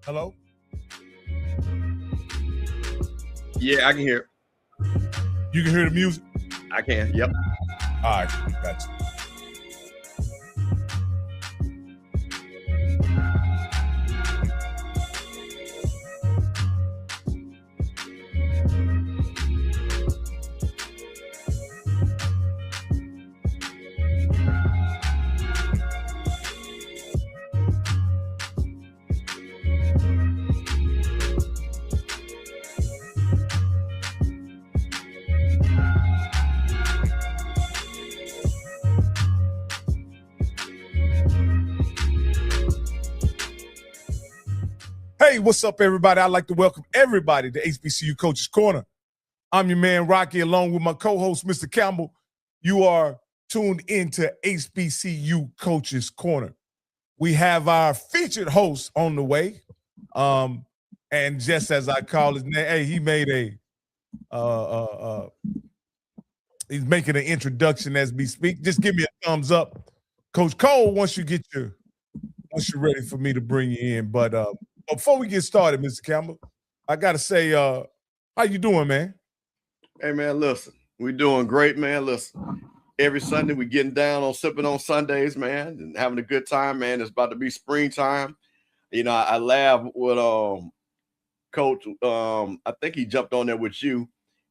Hello? Yeah, I can hear it. You can hear the music? I can, yep. All right, gotcha. Hey, what's up, everybody? I'd like to welcome everybody to HBCU Coaches Corner. I'm your man, Rocky, along with my co-host, Mr. Campbell. You are tuned into HBCU Coaches Corner. We have our featured host on the way. And just as I call his name, hey, he made he's making an introduction as we speak. Just give me a thumbs up. Coach Cole, once you're ready for me to bring you in. But before we get started, Mr. Campbell, I gotta say, how you doing, man? Hey, man, listen, we're doing great, man. Listen, every Sunday we getting down on sipping on Sundays, man, and having a good time, man. It's about to be springtime. You know, I laugh with Coach. I think he jumped on there with you,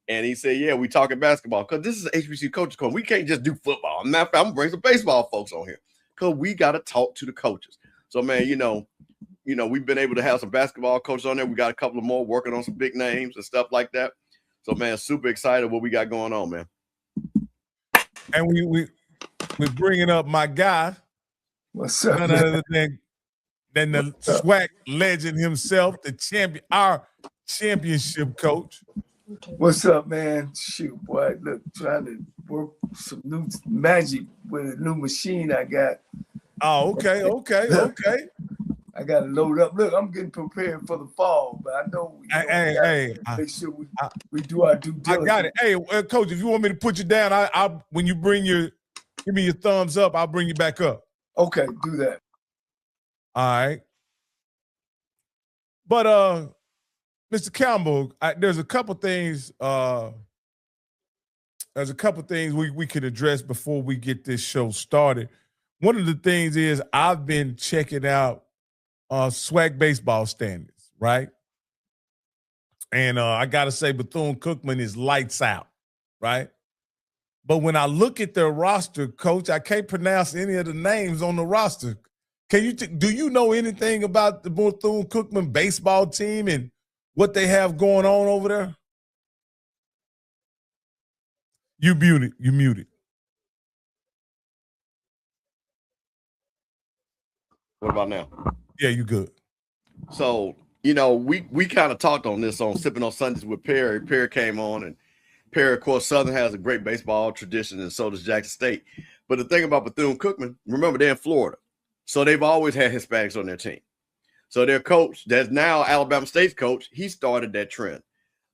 and he said, "Yeah, we talking basketball because this is HBCU Coaches Corner. We can't just do football. I'm gonna bring some baseball folks on here because we got to talk to the coaches." So, man, you know, we've been able to have some basketball coaches on there. We got a couple of more working on some big names and stuff like that. So, man, super excited what we got going on, man. And we're bringing up my guy. What's up? None other than the SWAC legend himself, the champion, our championship coach. What's up, man? Shoot, boy, look, trying to work some new magic with a new machine I got. Oh, okay. I got to load up. Look, I'm getting prepared for the fall, but I know make sure we do our due diligence. I got it. Hey, Coach, if you want me to put you down, I when you give me your thumbs up, I'll bring you back up. Okay, do that. All right. But Mr. Campbell, there's a couple things. There's a couple things we could address before we get this show started. One of the things is I've been checking out SWAC baseball standings, right? And I got to say Bethune-Cookman is lights out, right? But when I look at their roster, Coach, I can't pronounce any of the names on the roster. Can you do you know anything about the Bethune-Cookman baseball team and what they have going on over there? You muted. What about now? Yeah, you good. So, you know, we kind of talked on this on Sipping on Sundays with Perry. Perry came on, and Perry, of course, Southern has a great baseball tradition, and so does Jackson State. But the thing about Bethune-Cookman, remember, they're in Florida. So they've always had Hispanics on their team. So their coach, that's now Alabama State's coach, he started that trend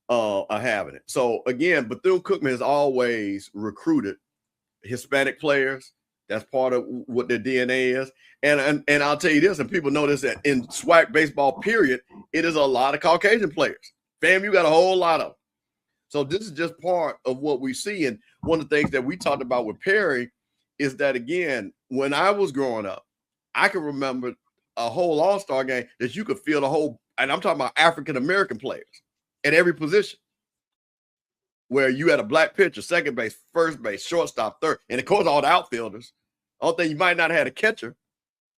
of having it. So, again, Bethune-Cookman has always recruited Hispanic players. That's part of what their DNA is. And I'll tell you this, and people know this, that in SWAC baseball, period, it is a lot of Caucasian players. Fam, you got a whole lot of them. So this is just part of what we see. And one of the things that we talked about with Perry is that, again, when I was growing up, I can remember a whole all-star game that you could feel the whole, and I'm talking about African-American players at every position, where you had a black pitcher, second base, first base, shortstop, third, and of course all the outfielders. I don't think you might not have had a catcher,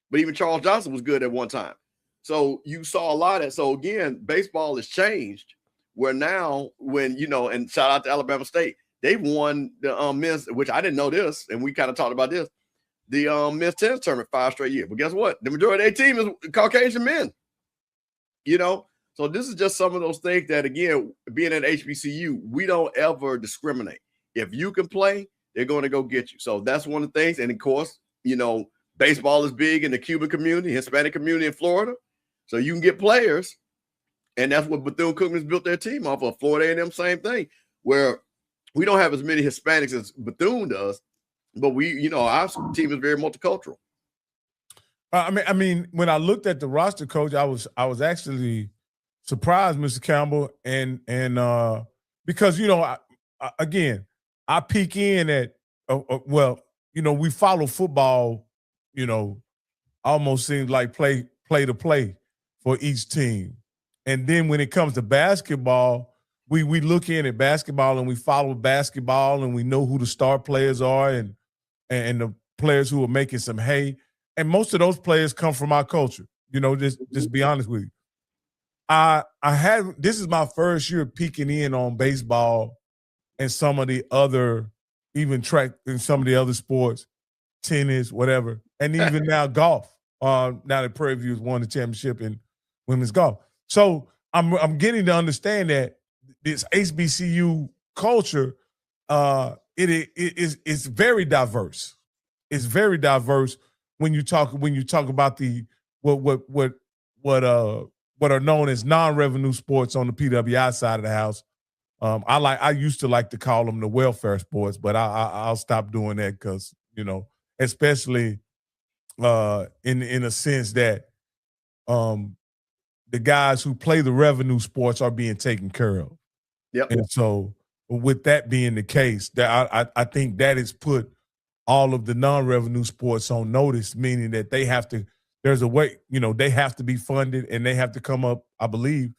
but even Charles Johnson was good at one time. So you saw a lot of it. So again, baseball has changed where now when, you know, and shout out to Alabama State, they've won the men's, which I didn't know this, and we kind of talked about this, the men's tennis tournament 5 straight years. But guess what? The majority of their team is Caucasian men, you know? So this is just some of those things that, again, being at HBCU, we don't ever discriminate. If you can play, they're going to go get you. So that's one of the things. And, of course, you know, baseball is big in the Cuban community, Hispanic community in Florida. So you can get players. And that's what Bethune-Cookman's built their team off of. Florida A&M, same thing, where we don't have as many Hispanics as Bethune does. But we, you know, our team is very multicultural. I mean, when I looked at the roster, coach, I was actually surprised, Mr. Campbell, and because again, I peek in at well, we follow football, almost seems like play to play for each team, and then when it comes to basketball, we look in at basketball and we follow basketball and we know who the star players are and the players who are making some hay. And most of those players come from our culture. Just be honest with you. This is my first year peeking in on baseball and some of the other, even track and some of the other sports, tennis, whatever, and even now golf. Now that Prairie View has won the championship in women's golf. So I'm getting to understand that this HBCU culture, it's very diverse. It's very diverse when you talk about the what are known as non-revenue sports on the PWI side of the house. I used to like to call them the welfare sports, but I'll stop doing that because especially in a sense that the guys who play the revenue sports are being taken care of. Yep. And so with that being the case, that I think that has put all of the non-revenue sports on notice, meaning that they have to, there's a way, they have to be funded and they have to come up, I believe,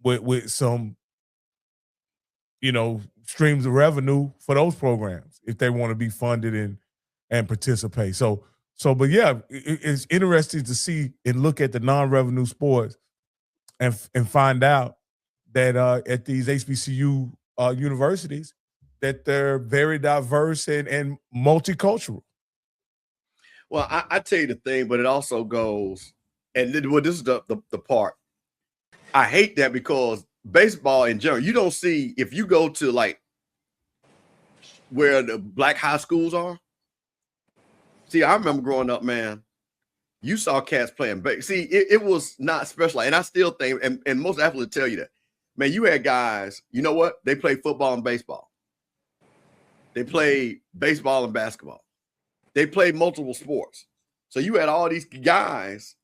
with some, streams of revenue for those programs if they want to be funded and participate. But yeah, it's interesting to see and look at the non-revenue sports and find out that at these HBCU universities, that they're very diverse and multicultural. Well, I tell you the thing, but it also goes, and this is the part. I hate that because baseball in general, you don't see, if you go to like where the black high schools are. See, I remember growing up, man, you saw cats playing baseball. See, it was not special. And I still think, and most athletes tell you that, man, you had guys, you know what? They play football and baseball. They play baseball and basketball. They played multiple sports. So you had all these guys,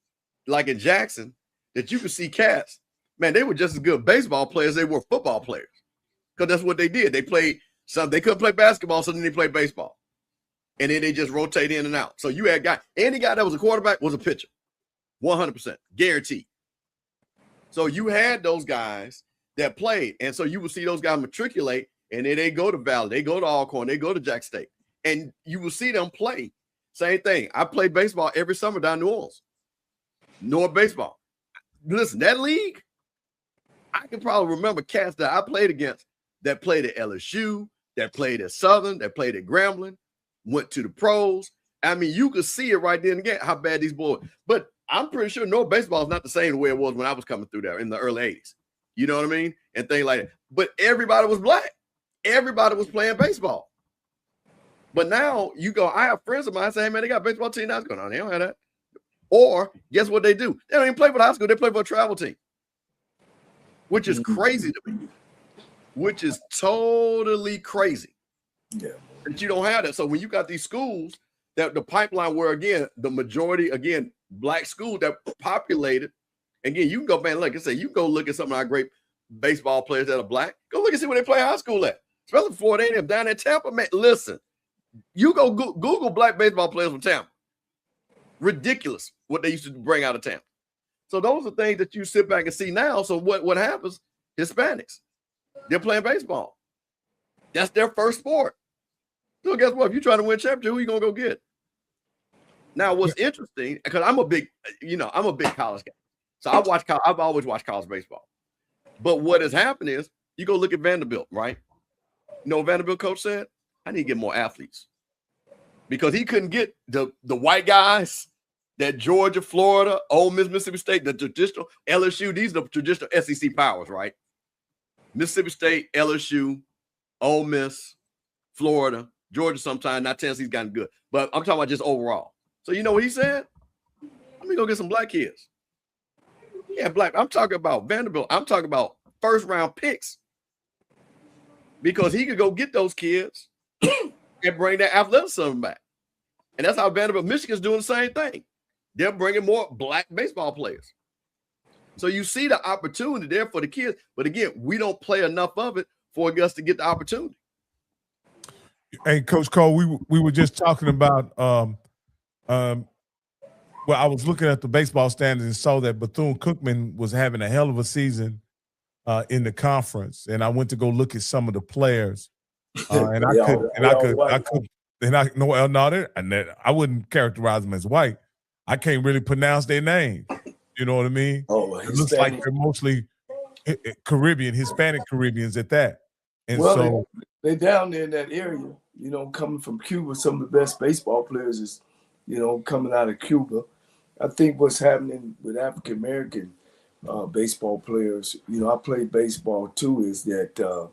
like in Jackson, that you could see cats. Man, they were just as good baseball players as they were football players. Because that's what they did. They played some, they couldn't play basketball, so then they played baseball. And then they just rotate in and out. So you had guys, any guy that was a quarterback was a pitcher. 100%. Guaranteed. So you had those guys that played. And so you would see those guys matriculate, and then they go to Valley, they go to Alcorn, they go to Jack State. And you will see them play. Same thing. I played baseball every summer down in New Orleans. North baseball. Listen, that league, I can probably remember cats that I played against that played at LSU, that played at Southern, that played at Grambling, went to the pros. I mean, you could see it right then and again how bad these boys. But I'm pretty sure North baseball is not the same the way it was when I was coming through there in the early 80s. You know what I mean? And things like that. But everybody was black. Everybody was playing baseball. But now you go, I have friends of mine say, hey, man, they got a baseball team that's going on. They don't have that. Or guess what they do? They don't even play for the high school. They play for a travel team, which is crazy to me, which is totally crazy. Yeah. That you don't have that. So when you got these schools that the pipeline where, again, the majority, again, black schools that populated, again, you can go, man, like I said, you can go look at some of our great baseball players that are black. Go look and see where they play high school at. Especially Florida A&M down in Tampa, man. Listen, you go Google black baseball players from Tampa. Ridiculous what they used to bring out of Tampa. So those are things that you sit back and see now. So what happens? Hispanics, they're playing baseball. That's their first sport. So guess what? If you're trying to win a championship, who are you gonna go get? Now, what's interesting, because I'm a big college guy. So I've always watched college baseball. But what has happened is you go look at Vanderbilt, right? You know what Vanderbilt coach said? I need to get more athletes. Because he couldn't get the white guys that Georgia, Florida, Ole Miss, Mississippi State, the traditional LSU, these are the traditional SEC powers, right? Mississippi State, LSU, Ole Miss, Florida, Georgia sometimes, not Tennessee's gotten good. But I'm talking about just overall. So you know what he said? Let me go get some black kids. Yeah, black. I'm talking about Vanderbilt. I'm talking about first round picks. Because he could go get those kids and bring that athleticism back. And that's how Vanderbilt, Michigan's doing the same thing. They're bringing more black baseball players. So you see the opportunity there for the kids. But again, we don't play enough of it for us to get the opportunity. Hey, Coach Cole, we were just talking about well, I was looking at the baseball standings and saw that Bethune-Cookman was having a hell of a season in the conference, and I went to go look at some of the players, and I wouldn't characterize them as white. I can't really pronounce their names. You know what I mean? Oh, it looks like they're mostly Caribbean, Hispanic Caribbeans at that. And well, so they down there in that area. You know, coming from Cuba, some of the best baseball players is, you know, coming out of Cuba. I think what's happening with African American baseball players, you know, I played baseball too, is that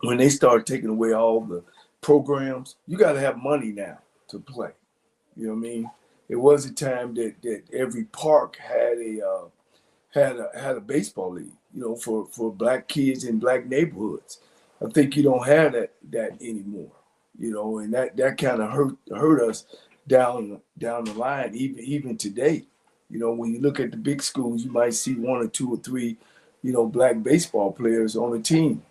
when they start taking away all the programs, you got to have money now to play. You know what I mean? It was a time that every park had a baseball league, you know, for black kids in black neighborhoods. I think you don't have that anymore, you know, and that kind of hurt us down the line, even today. You know, when you look at the big schools, you might see 1 or 2 or 3, you know, black baseball players on the team.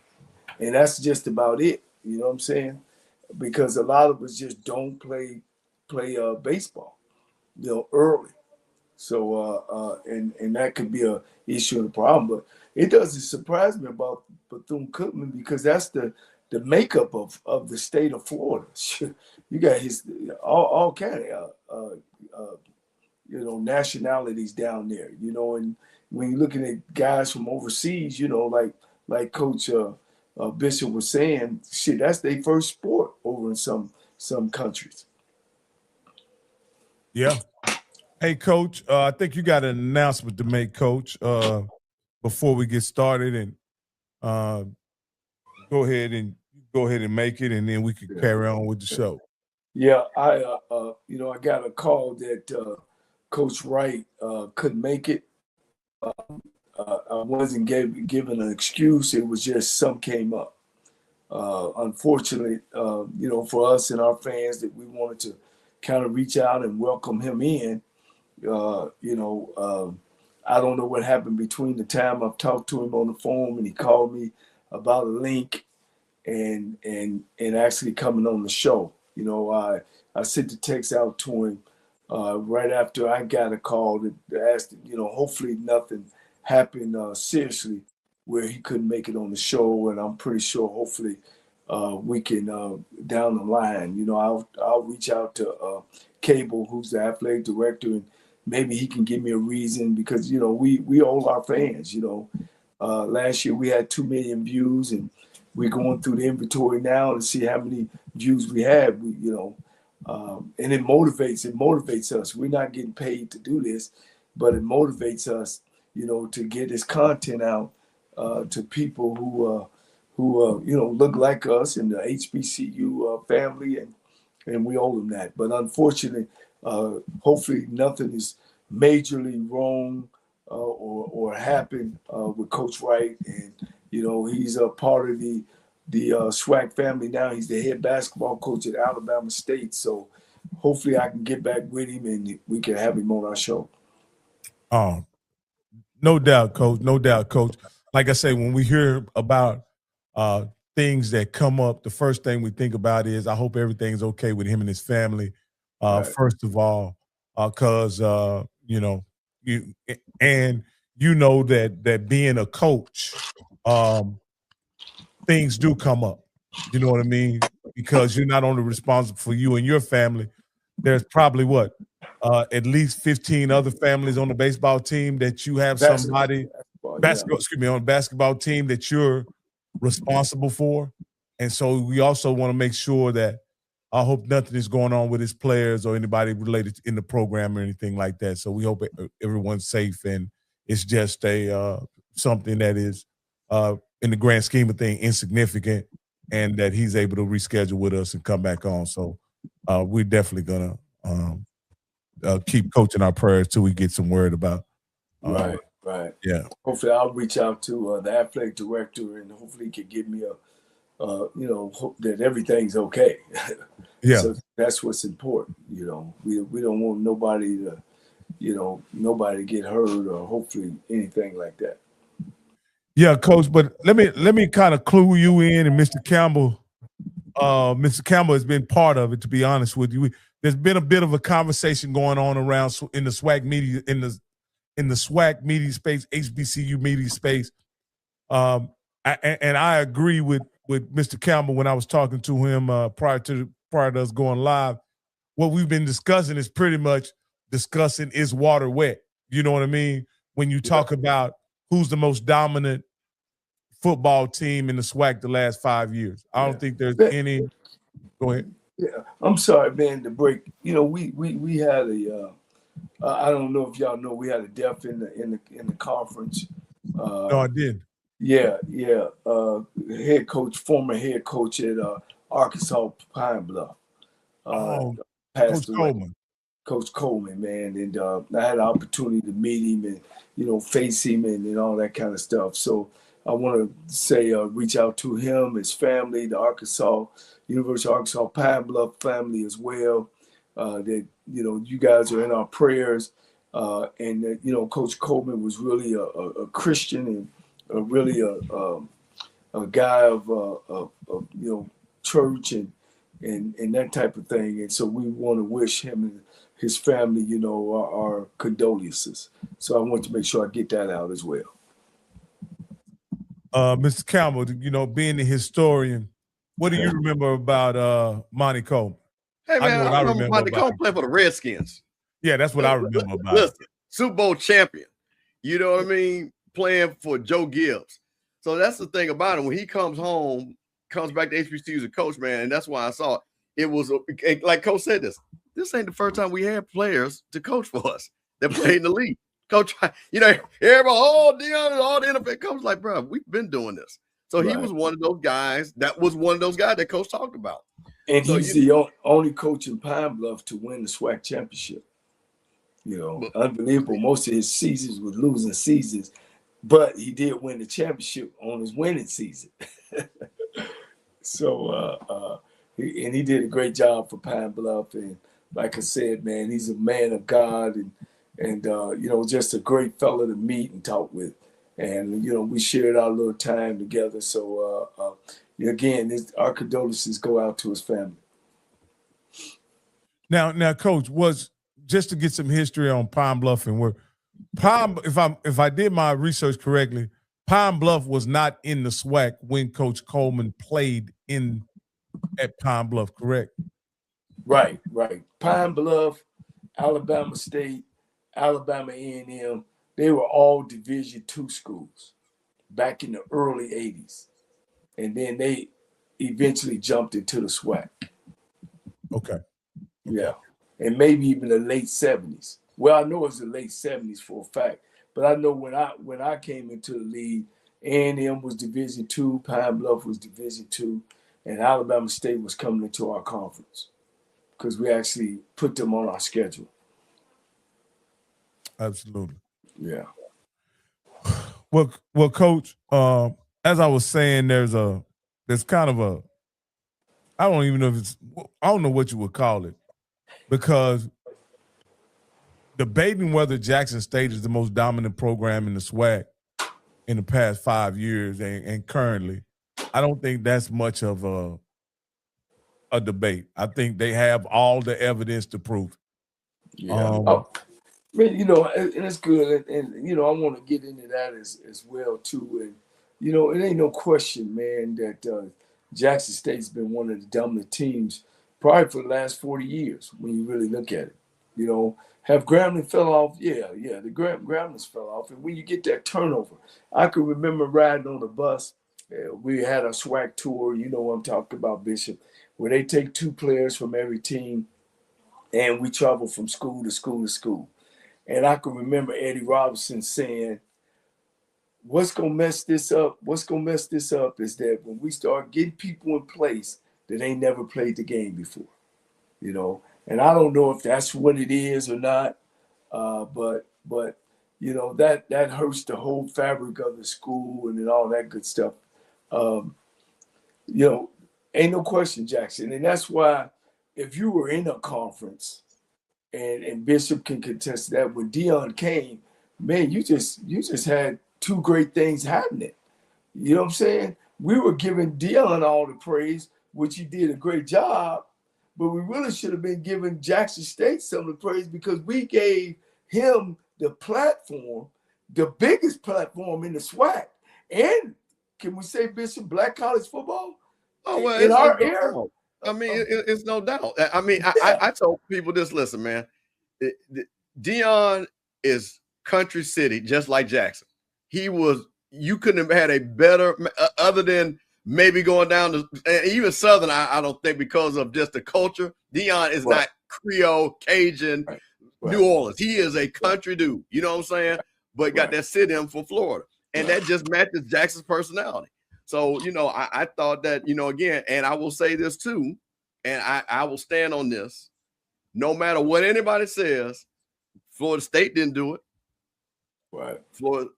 And that's just about it. You know what I'm saying? Because a lot of us just don't play baseball, you know, early. So and that could be a issue and a problem. But it doesn't surprise me about Bethune-Cookman because that's the makeup of the state of Florida. You got all kind of you know, nationalities down there. You know, and when you're looking at guys from overseas, you know, like Coach Bishop was saying, shit, that's their first sport over in some countries. Yeah. Hey, Coach, I think you got an announcement to make, Coach, before we get started, and go ahead and make it, and then we can carry on with the show. Yeah, I you know, I got a call that Coach Wright couldn't make it. I wasn't given an excuse. It was just something came up. Unfortunately, you know, for us and our fans, that we wanted to kind of reach out and welcome him in. You know, I don't know what happened between the time I've talked to him on the phone and he called me about a link and actually coming on the show. You know, I sent the text out to him right after I got a call to ask, you know, hopefully nothing happened seriously where he couldn't make it on the show. And I'm pretty sure hopefully we can down the line, you know, I'll reach out to Cable, who's the athletic director, and maybe he can give me a reason because, you know, we owe our fans, you know. Last year we had 2 million views and we're going through the inventory now to see how many views we have, you know, and it motivates us. We're not getting paid to do this, but it motivates us, you know, to get this content out to people who you know, look like us in the HBCU family, and we owe them that. But unfortunately, hopefully nothing is majorly wrong or happened with Coach Wright, and you know, he's a part of the SWAC family now. He's the head basketball coach at Alabama State. So hopefully I can get back with him and we can have him on our show. No doubt, Coach. No doubt, Coach. Like I say, when we hear about things that come up, the first thing we think about is, I hope everything's okay with him and his family. Right. First of all, because you know, you know that being a coach, things do come up. You know what I mean? Because you're not only responsible for you and your family. There's probably at least 15 other families on the baseball team that you have somebody on the basketball team that you're responsible for. And so we also want to make sure that, I hope nothing is going on with his players or anybody related in the program or anything like that. So we hope everyone's safe, and it's just something that is in the grand scheme of things insignificant, and that he's able to reschedule with us and come back on. So we're definitely gonna keep coaching our prayers till we get some word about. Right. Yeah. Hopefully I'll reach out to the athletic director, and hopefully he can give me you know, hope that everything's okay. Yeah. So That's what's important. We don't want nobody to get hurt or hopefully anything like that. Yeah, Coach. But let me kind of clue you in, and Mr. Campbell. Mr. Campbell has been part of it. To be honest with you, there's been a bit of a conversation going on around in the SWAC media in the SWAC media space, HBCU media space. And I agree with Mr. Campbell when I was talking to him prior to us going live. What we've been discussing is pretty much discussing is water wet. You know what I mean? When you talk about who's the most dominant football team in the SWAC the last 5 years, I don't think there's any. Go ahead. Yeah, I'm sorry, man, to break. We had a. I don't know if y'all know we had a death in the conference. No, I did. Yeah. Former head coach at Arkansas Pine Bluff. Coach Coleman. Coach Coleman, man, and I had an opportunity to meet him and face him and all that kind of stuff. So I want to say reach out to him, his family, the University of Arkansas Pine Bluff family as well. That you guys are in our prayers, and that Coach Coleman was really a Christian and really a guy of church and that type of thing. And so we want to wish him and his family, our condolences. So I want to make sure I get that out as well. Mr. Campbell, being the historian, what do you remember about Monty Coleman? Hey, man, I remember Monty Coleman playing for the Redskins. Yeah, that's what I remember about listen, Super Bowl champion. You know what I mean? Playing for Joe Gibbs. So that's the thing about him. When he comes back to HBCU as a coach, man, and that's why I saw it was like Coach said this ain't the first time we had players to coach for us that played in the league. Coach, everybody, all the NFL comes like, bro, we've been doing this. So he was one of those guys. That was one of those guys that Coach talked about. And so he's the only coach in Pine Bluff to win the SWAC championship. Unbelievable. Most of his seasons were losing seasons, but he did win the championship on his winning season. So, he did a great job for Pine Bluff. And like I said, man, he's a man of God and just a great fellow to meet and talk with. And, we shared our little time together. So, again, our condolences go out to his family. Now, Coach, was just to get some history on Pine Bluff and where if I did my research correctly, Pine Bluff was not in the SWAC when Coach Coleman played at Pine Bluff, correct? Right. Pine Bluff, Alabama State, Alabama A&M, they were all Division II schools back in the early 80s. And then they eventually jumped into the SWAC. Okay. Yeah. And maybe even the late 70s. Well, I know it was the late 70s for a fact. But I know when I came into the league, A&M was Division II, Pine Bluff was Division II, and Alabama State was coming into our conference because we actually put them on our schedule. Absolutely. Yeah. Well, Coach, as I was saying, there's kind of a, I don't know what you would call it, because debating whether Jackson State is the most dominant program in the SWAC in the past 5 years and currently, I don't think that's much of a debate. I think they have all the evidence to prove it. Yeah. And it's good. And I want to get into that as well, too. And, it ain't no question, man, that Jackson State's been one of the dominant teams probably for the last 40 years when you really look at it. Have Grambling fell off? Yeah, the Gramblings fell off. And when you get that turnover, I can remember riding on the bus. We had a SWAC tour, what I'm talking about, Bishop, where they take 2 players from every team, and we travel from school to school to school. And I can remember Eddie Robinson saying, what's going to mess this up? What's going to mess this up is that when we start getting people in place that ain't never played the game before, And I don't know if that's what it is or not, but that hurts the whole fabric of the school and all that good stuff. Ain't no question, Jackson. And that's why if you were in a conference, and Bishop can contest that, when Deion came, man, you just had two great things happening. You know what I'm saying? We were giving Deion all the praise, which he did a great job, but we really should have been giving Jackson State some of the praise because we gave him the platform, the biggest platform in the SWAC. And can we say, Bishop, black college football? Oh, well, in our era. I mean, it's no doubt. I mean, I told people this, listen, man, Deion is country city, just like Jackson. You couldn't have had a better, other than maybe going down to, and even Southern, I don't think, because of just the culture. Deion is not Creole, Cajun, New Orleans. He is a country dude, you know what I'm saying? But got that sit in for Florida. And that just matches Jackson's personality. So, you know, I thought that, you know, again, and I will say this too, and I will stand on this. No matter what anybody says, Florida State didn't do it. Right.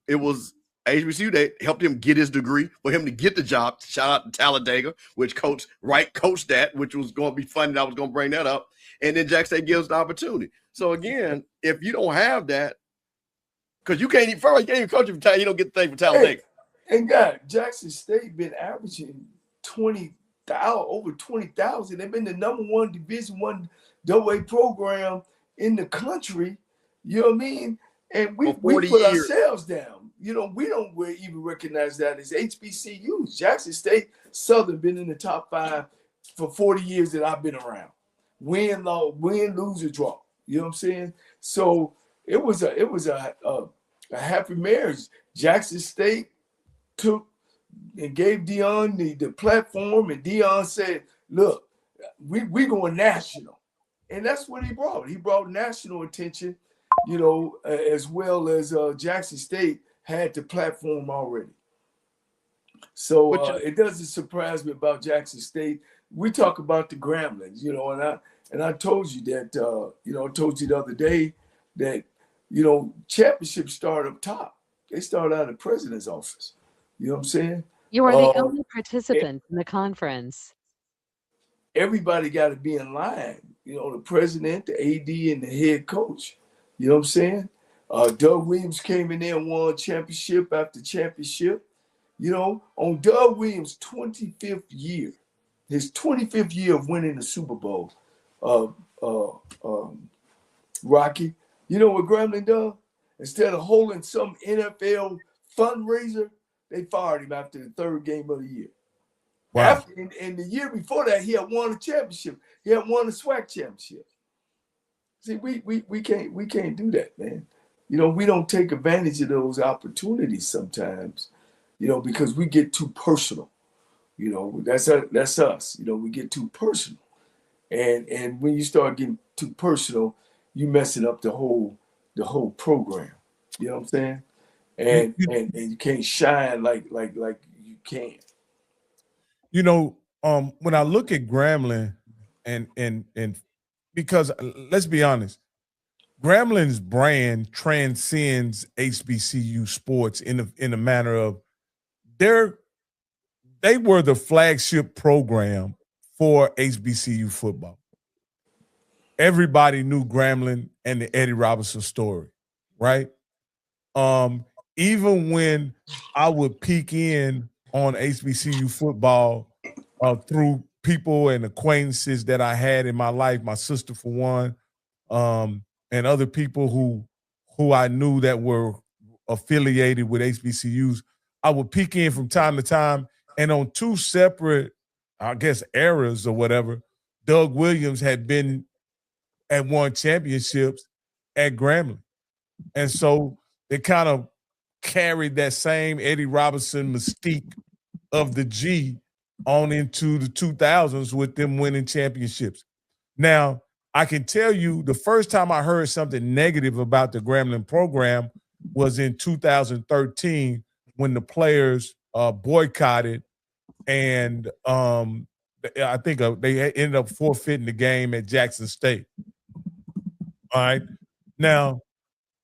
It was HBCU. They helped him get his degree, for him to get the job. Shout out to Talladega, which Coach Wright coached that, which was going to be funny. I was going to bring that up. And then Jackson State gives the opportunity. So again, if you don't have that, because you can't even coach him for Talladega, you don't get the thing for Talladega. And God, Jackson State been averaging over 20,000. They've been the #1 Division I AA program in the country. You know what I mean? And we put ourselves down. You know, we don't even recognize that as HBCUs. Jackson State, Southern been in the top 5 for 40 years that I've been around. Win, lose, or draw. You know what I'm saying? So it was a happy marriage. Jackson State took and gave Deion the platform, and Deion said, look, we going national. And that's what he brought. He brought national attention, you know, as well as Jackson State had the platform already. So it doesn't surprise me about Jackson State. We talk about the Gremlins, you know, and I told you that, you know, I told you the other day that, you know, championships start up top. They start out of the president's office. You know what I'm saying? You are the only participant in the conference. Everybody got to be in line. You know, the president, the AD, and the head coach. You know what I'm saying? Doug Williams came in there and won championship after championship. You know, on Doug Williams' 25th year, his 25th year of winning the Super Bowl, Rocky, you know what Gremlin done? Instead of holding some NFL fundraiser, they fired him after the 3rd game of the year. Wow. And the year before that, he had won a championship. He had won a SWAC championship. See, we can't do that, man. You know, we don't take advantage of those opportunities sometimes, you know, because we get too personal. You know, that's us. You know, we get too personal. And when you start getting too personal, you messing up the whole program. You know what I'm saying? And you can't shine like you can. You know, when I look at Gremlin and because let's be honest, Gremlin's brand transcends HBCU sports in a manner of they were the flagship program for HBCU football. Everybody knew Gremlin and the Eddie Robinson story, right? Even when I would peek in on HBCU football through people and acquaintances that I had in my life, my sister for one, and other people who I knew that were affiliated with HBCUs, I would peek in from time to time, and on 2 separate, I guess, eras or whatever, Doug Williams had won championships at Grambling. And so they kind of carried that same Eddie Robinson mystique of the G on into the 2000s with them winning championships. Now, I can tell you the first time I heard something negative about the Grambling program was in 2013 when the players boycotted, and I think they ended up forfeiting the game at Jackson State. All right. Now,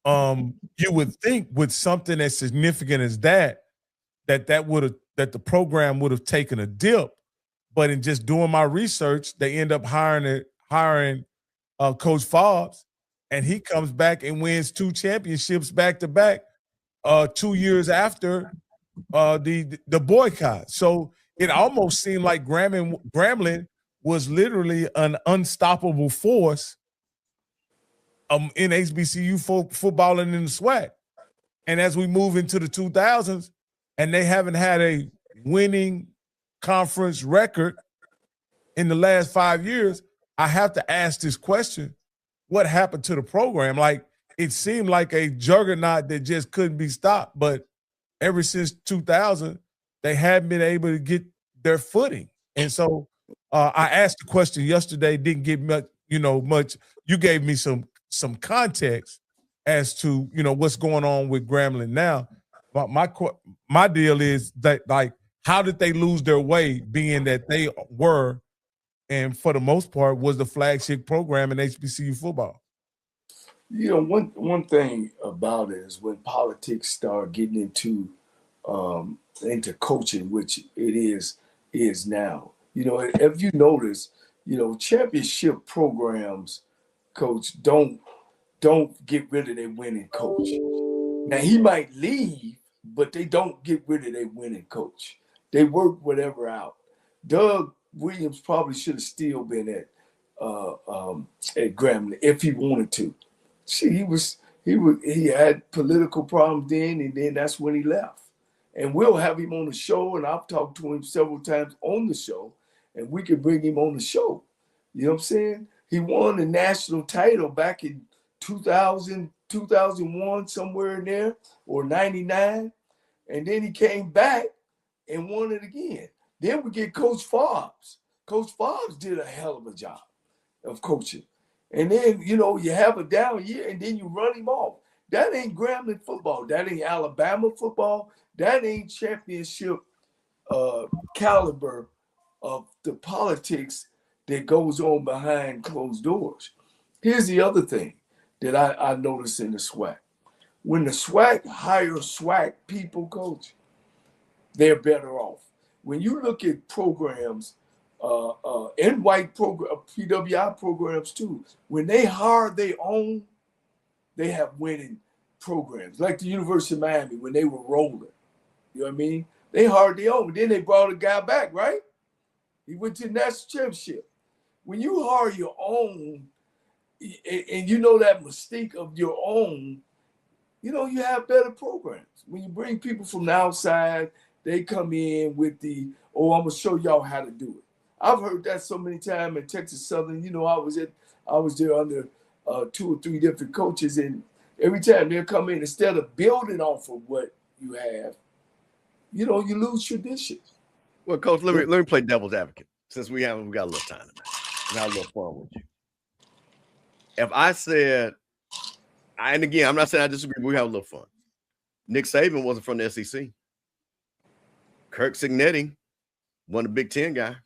you would think with something as significant as that the program would have taken a dip, but in just doing my research, they end up hiring hiring Coach Fobbs, and he comes back and wins 2 championships back to back 2 years after the boycott. So it almost seemed like Grambling was literally an unstoppable force in HBCU football and in the SWAC. And as we move into the 2000s, and they haven't had a winning conference record in the last 5 years, I have to ask this question: what happened to the program? Like, it seemed like a juggernaut that just couldn't be stopped, but ever since 2000, they haven't been able to get their footing. And so I asked the question yesterday, didn't get much, much. You gave me some context as to, what's going on with Grambling now. But my deal is that, like, how did they lose their way, being that they were, and for the most part, was the flagship program in HBCU football? One thing about it is when politics start getting into coaching, which it is now. If you notice, championship programs, coach, don't get rid of their winning coach. Now he might leave, but they don't get rid of their winning coach. They work whatever out. Doug Williams probably should have still been at Grambling if he wanted to. See, he had political problems then, and then that's when he left. And we'll have him on the show, and I've talked to him several times on the show, and we can bring him on the show. You know what I'm saying? He won the national title back in 2000, 2001, somewhere in there, or 99. And then he came back and won it again. Then we get Coach Fobbs. Coach Fobbs did a hell of a job of coaching. And then, you have a down year and then you run him off. That ain't Grambling football. That ain't Alabama football. That ain't championship caliber of the politics that goes on behind closed doors. Here's the other thing that I noticed in the SWAC. When the SWAC hires SWAC people, coach, they're better off. When you look at programs, and white PWI programs too, when they hire their own, they have winning programs. Like the University of Miami, when they were rolling. You know what I mean? They hired their own. Then they brought a guy back, right? He went to the national championship. When you hire your own, and that mystique of your own, you have better programs. When you bring people from the outside, they come in with I'm going to show y'all how to do it. I've heard that so many times at Texas Southern. I was there under 2 or 3 different coaches, and every time they'll come in, instead of building off of what you have, you lose tradition. Well, Coach, let me play devil's advocate, since we got a little time tonight. And have a little fun with you. If I said, and again, I'm not saying I disagree, but we have a little fun. Nick Saban wasn't from the SEC. Kirk Cignetti wasn't a Big Ten guy.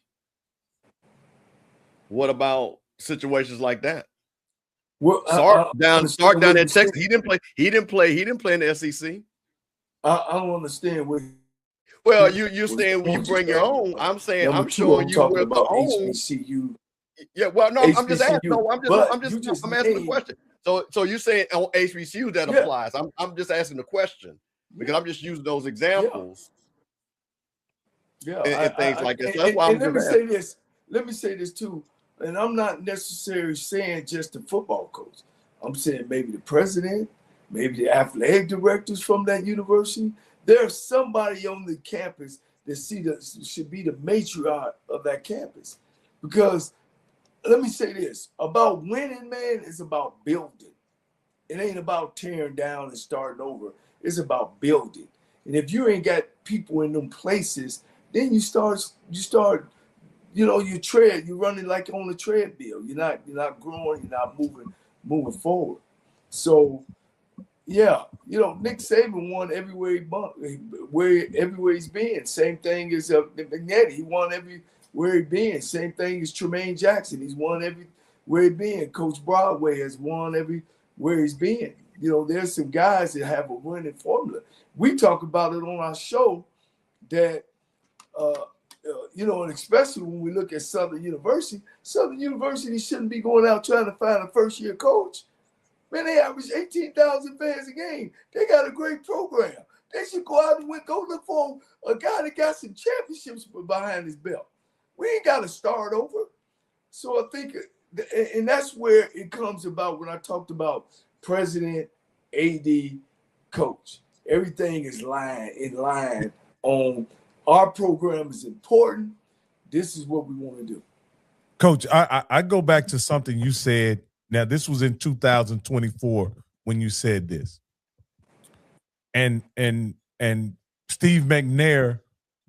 What about situations like that? Well, Sark down at Texas. He didn't play in the SEC. I don't understand what. Well, you're saying you bring your own. I'm saying I'm showing you where the own. HBCU. Yeah, well, no, HBCU, I'm just asking. No, I'm asking the question. So you're saying on HBCU that applies? I'm just asking the question because I'm just using those examples. Yeah, and things like that. So that's why let me say this too. And I'm not necessarily saying just the football coach. I'm saying maybe the president, maybe the athletic directors from that university. There's somebody on the campus that should be the matriarch of that campus. Because let me say this, about winning, man, it's about building. It ain't about tearing down and starting over. It's about building. And if you ain't got people in them places, then you running like on a treadmill. You're not growing, you're not moving forward. So yeah, Nick Saban won everywhere everywhere he's been. Same thing as McNetty. He won everywhere he's been. Same thing as Tremaine Jackson. He's won everywhere he's been. Coach Broadway has won everywhere he's been. There's some guys that have a winning formula. We talk about it on our show that you know, and especially when we look at Southern University shouldn't be going out trying to find a first-year coach. Man, they average 18,000 fans a game. They got a great program. They should go out and go look for a guy that got some championships behind his belt. We ain't got to start over. So I think, and that's where it comes about when I talked about president, AD, coach. Everything is in line on our program is important. This is what we want to do. Coach, I go back to something you said. Now, this was in 2024 when you said this. And Steve McNair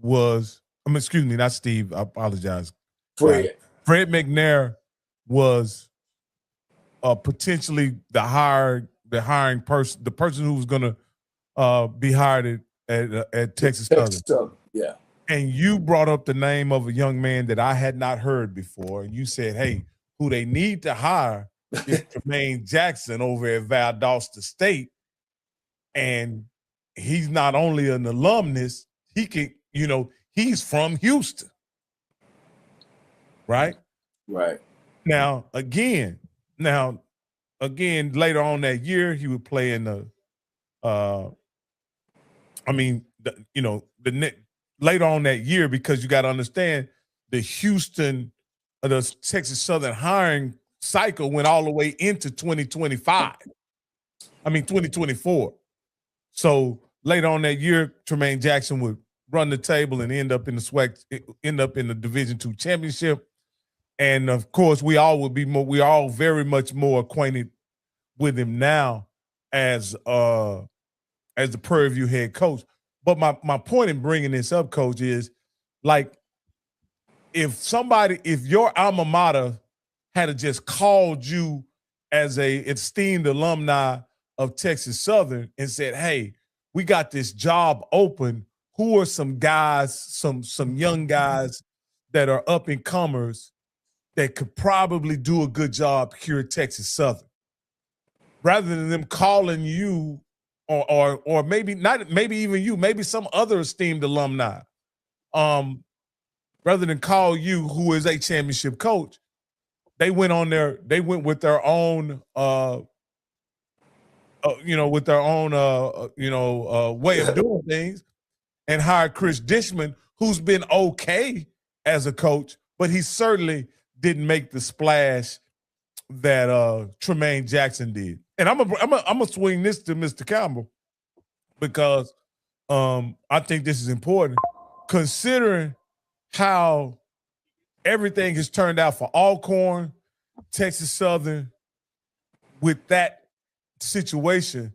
was, excuse me, not Steve, I apologize. Fred McNair was potentially the hiring person, the person who was going to be hired at Texas Southern. Yeah. And you brought up the name of a young man that I had not heard before. And you said, hey, who they need to hire is Tremaine Jackson over at Valdosta State. And he's not only an alumnus, he can, you know, he's from Houston. Right? Right. Now, again, later on that year, he would play in later on that year, because you got to understand the Texas Southern hiring cycle went all the way into 2024. So later on that year, Tremaine Jackson would run the table and end up in the Division II championship. And of course, we all very much more acquainted with him now as the Prairie View head coach. But my point in bringing this up, Coach, is like if your alma mater had just called you as a esteemed alumni of Texas Southern and said, hey, we got this job open. Who are some guys, some young guys that are up and comers that could probably do a good job here at Texas Southern? Rather than them calling you or maybe not, maybe even you, maybe some other esteemed alumni, rather than call you, who is a championship coach, they went with their own, way of doing things, and hired Chris Dishman, who's been okay as a coach, but he certainly didn't make the splash that Tremaine Jackson did. And I'm gonna swing this to Mr. Campbell, because I think this is important, considering how everything has turned out for Alcorn, Texas Southern, with that situation.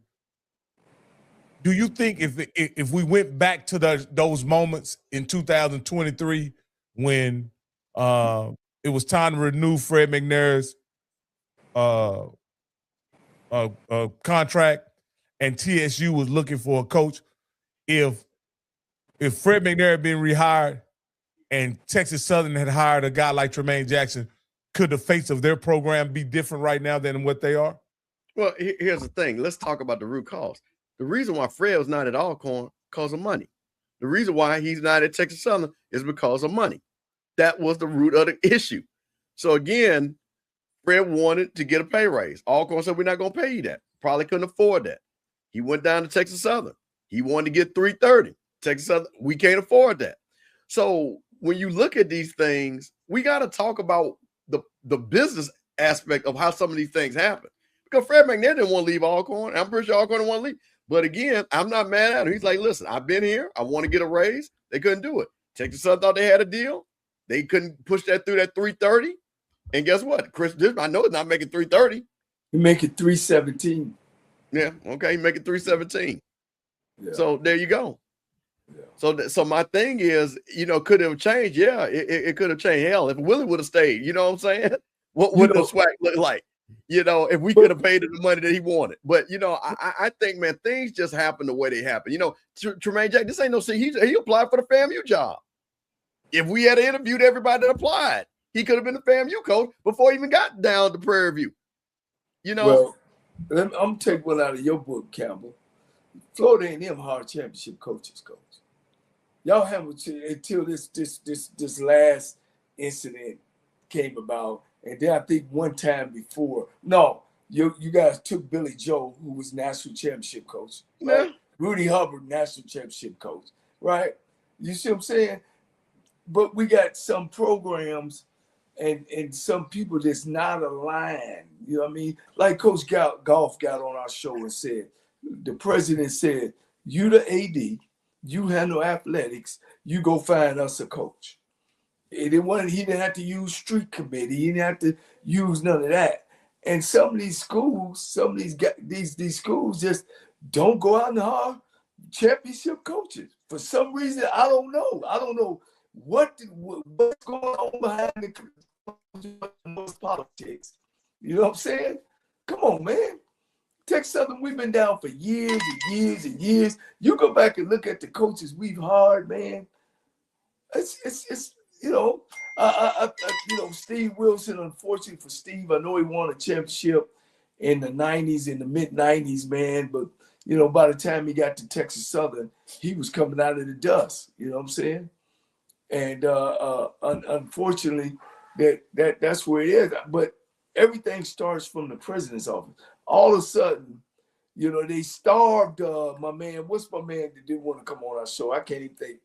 Do you think if we went back to those moments in 2023 when it was time to renew Fred McNair's contract and TSU was looking for a coach, if Fred McNair had been rehired and Texas Southern had hired a guy like Tremaine Jackson, could the face of their program be different right now than what they are? Well, here's the thing. Let's talk about the root cause. The reason why Fred was not at Alcorn because of money. The reason why he's not at Texas Southern is because of money. That was the root of the issue. So again, Fred wanted to get a pay raise. Alcorn said, we're not going to pay you that. Probably couldn't afford that. He went down to Texas Southern. He wanted to get $330. Texas Southern, we can't afford that. So when you look at these things, we got to talk about the business aspect of how some of these things happen. Because Fred McNair didn't want to leave Alcorn. I'm pretty sure Alcorn didn't want to leave. But again, I'm not mad at him. He's like, listen, I've been here. I want to get a raise. They couldn't do it. Texas Southern thought they had a deal. They couldn't push that through that $330. And guess what? Chris Dishman, I know it's not making $330. He making $317. Yeah, okay, he making $317. Yeah. So there you go. Yeah. So my thing is, could it have changed? Yeah, it could have changed. Hell, if Willie would have stayed, you know what I'm saying? What would the swag look like? If we could have paid him the money that he wanted. But, I think, man, things just happen the way they happen. Tremaine Jackson, this ain't no see. He applied for the FAMU job. If we had interviewed everybody that applied, he could have been the FAMU coach before he even got down to Prairie View. Well, I'm going to take one out of your book, Campbell. Florida A&M hired championship coaches, coach. Y'all haven't until this last incident came about, and then I think one time before. No, you guys took Billy Joe, who was national championship coach, right? Yeah. Rudy Hubbard, national championship coach, right? You see what I'm saying? But we got some programs and some people that's not aligned. You know what I mean? Like Coach Golf got on our show and said, the president said, you the AD, you handle athletics, you go find us a coach. He didn't have to use street committee. He didn't have to use none of that. And some of these schools, these schools just don't go out and hire championship coaches. For some reason, I don't know. I don't know what's going on behind the politics. You know what I'm saying? Come on, man. Texas Southern, we've been down for years and years and years. You go back and look at the coaches we've hired, man. It's you know, you know, Steve Wilson. Unfortunately for Steve, I know he won a championship in the '90s, in the mid '90s, man. But you know, by the time he got to Texas Southern, he was coming out of the dust. You know what I'm saying? And unfortunately, that's where it is. But everything starts from the president's office. All of a sudden, you know, they starved my man. What's my man that didn't want to come on our show? I can't even think.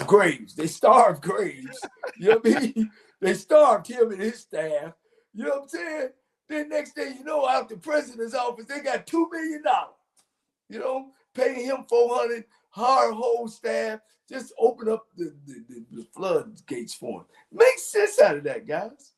Graves. They starved Graves. You know what I mean? They starved him and his staff. You know what I'm saying? Then next day, you know, out the president's office, they got $2 million. You know, paying him $400, hire whole staff, just open up the floodgates for him. Make sense out of that, guys.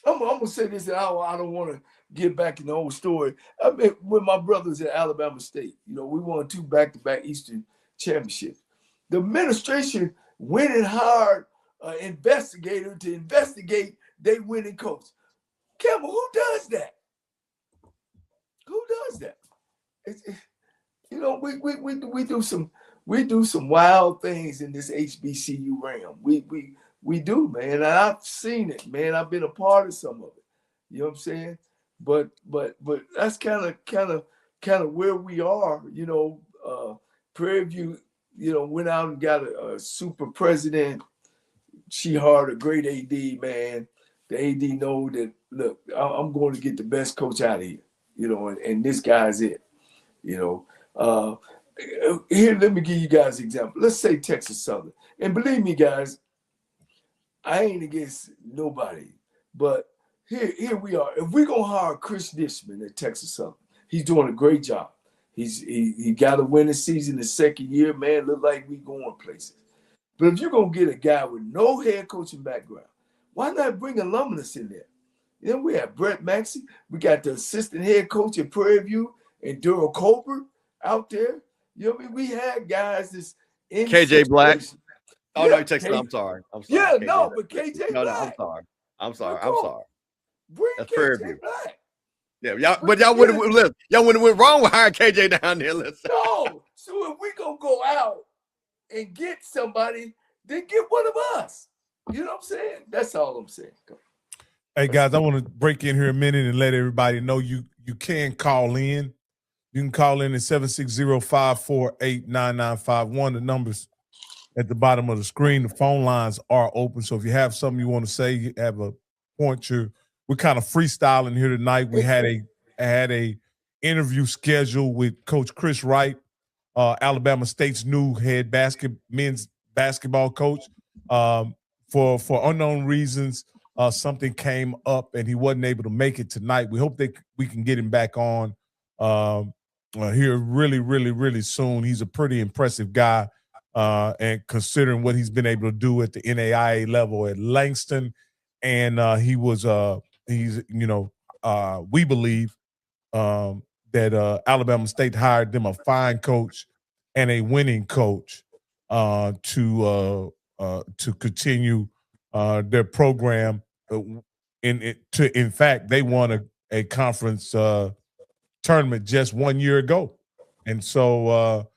I'm gonna say this, and I don't want to get back in the old story. I mean, with my brothers at Alabama State, you know, we won 2 back-to-back Eastern championships. The administration went and hired an investigator to investigate they winning coach. Campbell, who does that? Who does that? You know, we do some wild things in this HBCU realm. We do, man. And I've seen it, man. I've been a part of some of it. You know what I'm saying? But that's kind of where we are. You know, Prairie View, you know, went out and got a super president. She hired a great AD, man. The AD know that, look, I'm going to get the best coach out of here, you know, and this guy's it, you know. Here, let me give you guys an example. Let's say Texas Southern. And believe me, guys, I ain't against nobody, but here we are. If we're going to hire Chris Dishman at Texas Southern, he's doing a great job. He got a winning season the second year, man. Look like we going places. But if you're going to get a guy with no head coaching background, why not bring alumnus in there? You know, we have Brett Maxey. We got the assistant head coach at Prairie View and Daryl Colbert out there. You know what I mean? We had guys that's in KJ Black. Oh, yeah, no, Texas. I'm sorry. Yeah, KJ no, Black. but KJ No, Black. I'm sorry. Bring That's Prairie KJ View. Black. Yeah, y'all wouldn't went wrong with hiring KJ down there. Listen. No, so if we gonna go out and get somebody, then get one of us. You know what I'm saying? That's all I'm saying. Hey guys, I want to break in here a minute and let everybody know you can call in. You can call in at 760-548-9951. The numbers at the bottom of the screen. The phone lines are open. So if you have something you want to say, you have a point, we're kind of freestyling here tonight. We had a interview scheduled with Coach Chris Wright, Alabama State's new head men's basketball coach. For unknown reasons, something came up and he wasn't able to make it tonight. We hope that we can get him back on here really, really, really soon. He's a pretty impressive guy, and considering what he's been able to do at the NAIA level at Langston, and we believe that Alabama State hired them a fine coach and a winning coach to continue their program. In fact, they won a conference tournament just 1 year ago, and so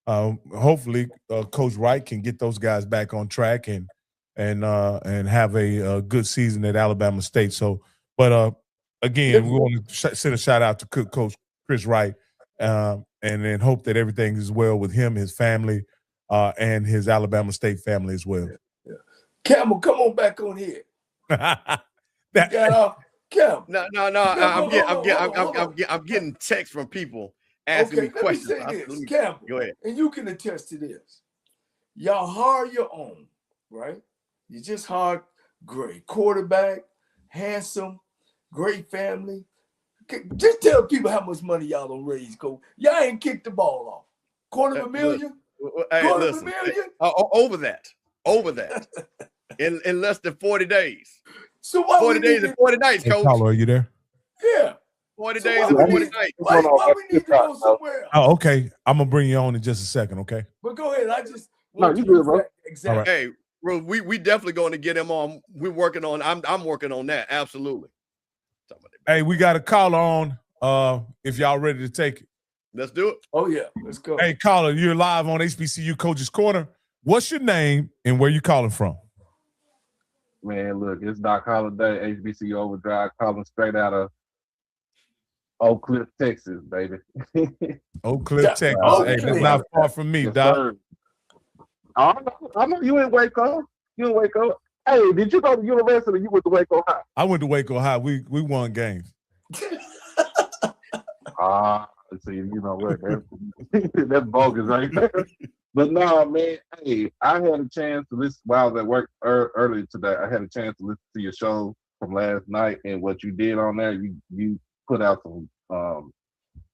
hopefully Coach Wright can get those guys back on track and have a good season at Alabama State. So, but again, we want to send a shout out to Coach Chris Wright, and then hope that everything is well with him, his family, and his Alabama State family as well. Yeah. Campbell, come on back on here. That, Campbell. No. I'm getting texts from people asking me questions. Let me say this, Campbell. Go ahead. And you can attest to this. Y'all hire your own, right? You just hired great quarterback, handsome, great family. Just tell people how much money y'all don't raise, Coach. Y'all ain't kicked the ball off. $250,000? $250,000? Over that. in less than 40 days. So why 40 days and 40 nights, Coach. Paulo, are you there? Yeah. 40 days and 40 nights. Why we need to go somewhere? Oh, okay. I'm gonna bring you on in just a second, okay? But go ahead. You good, bro. Exactly. Right. Hey, bro, we definitely going to get him on. We're working on. I'm working on that. Absolutely. Hey, we got a caller on. If y'all ready to take it, let's do it. Oh yeah, let's go. Hey, caller, you're live on HBCU Coaches Corner. What's your name and where you calling from? Man, look, it's Doc Holliday, HBCU Overdrive, calling straight out of Oak Cliff, Texas, baby. Oak Cliff, Texas. Hey, that's not far from me, Yes, Doc. sir. I know you in Waco. You in Waco. Hey, did you go to university? You went to Waco High. I went to Waco High. We won games. See, you know what? That's bogus right there. But no, man, hey, I had a chance to listen while I was at work earlier today. I had a chance to listen to your show from last night, and what you did on there, you put out some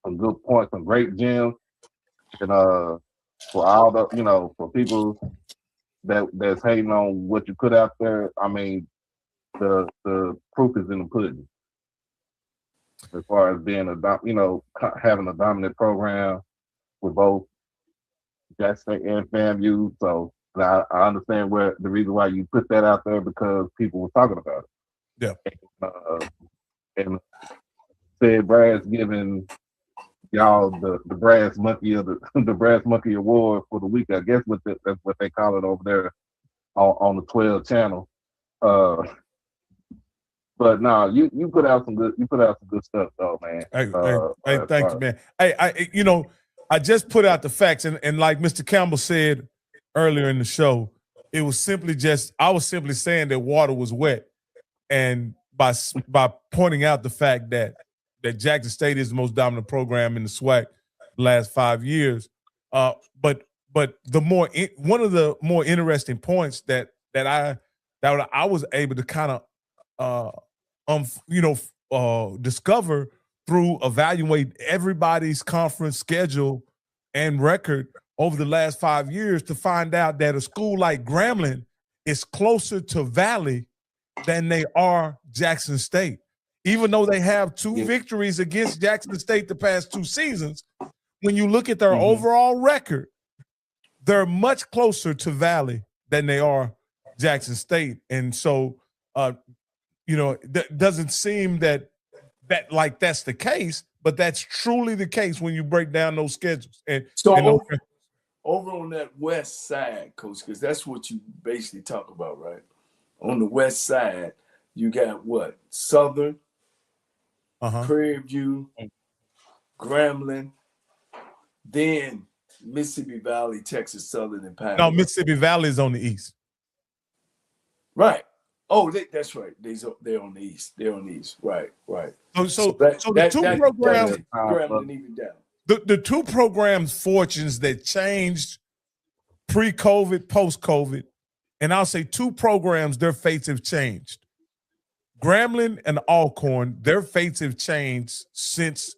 good points, some great gems, and for all the for people that's hating on what you put out there, I mean, the proof is in the pudding. As far as being having a dominant program with both Jackson State and FAMU, so I understand where the reason why you put that out there, because people were talking about it. Yeah. And said Brad's giving y'all the brass monkey of the brass monkey award for the week. I guess that's what they call it over there on the 12 channel. But no, you put out some good stuff though, man. Hey, thank you, man. Hey, I just put out the facts, and like Mr. Campbell said earlier in the show, I was simply saying that water was wet, and by pointing out the fact that Jackson State is the most dominant program in the SWAC the last 5 years. But one of the more interesting points that I was able to kind of discover through evaluate everybody's conference schedule and record over the last 5 years, to find out that a school like Grambling is closer to Valley than they are Jackson State. Even though they have two victories against Jackson State the past 2 seasons, when you look at their overall record, they're much closer to Valley than they are Jackson State. And so, that doesn't seem that that's the case, but that's truly the case when you break down those schedules. And so over on that west side, Coach, because that's what you basically talk about, right? On the west side, you got what? Southern, Prairie View, Grambling, then Mississippi Valley, Texas Southern, and Pine. No, Mississippi Valley is on the east. Right. Oh, that's right. They're on the east. They're on the east. Right. So the two programs, Grambling even down. The two programs' fortunes that changed pre-COVID, post-COVID, and I'll say two programs, their fates have changed. Grambling and Alcorn, their fates have changed since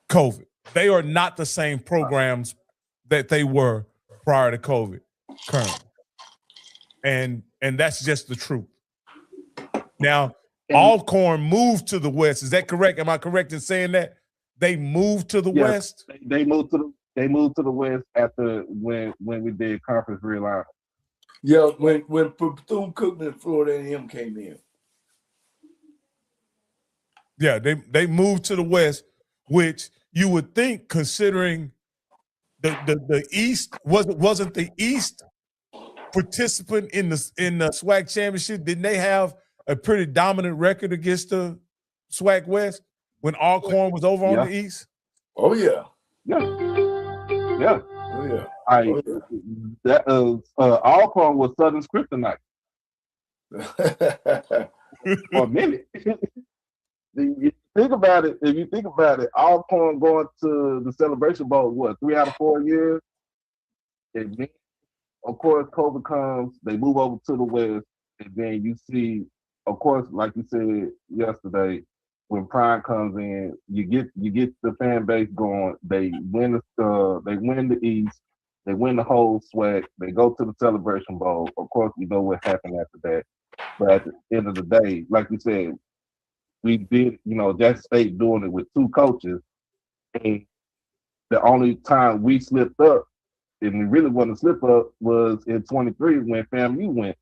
COVID. They are not the same programs that they were prior to COVID currently. And that's just the truth. Now, Alcorn moved to the west. Is that correct? Am I correct in saying that? They moved to the west? They moved to the west after when we did conference realignment. Yeah, when Bethune-Cookman and Florida A&M came in. Yeah, they moved to the west, which you would think, considering the East wasn't the East participant in the SWAC championship. Didn't they have a pretty dominant record against the SWAC West when Alcorn was over on the East? Oh yeah. Yeah. Oh yeah. I that Alcorn was Southern's kryptonite for a minute. You think about it. If you think about it, Alcorn going to the Celebration Bowl, what, 3 out of 4 years? And then, of course, COVID comes. They move over to the West, and then you see, of course, like you said yesterday, when Prime comes in, you get the fan base going. They win the East. They win the whole SWAC. They go to the Celebration Bowl. Of course, we know what happened after that. But at the end of the day, like you said, we did, Jackson State doing it with 2 coaches. And the only time we slipped up, and we really wasn't a slip up, was in 23 when FAMU went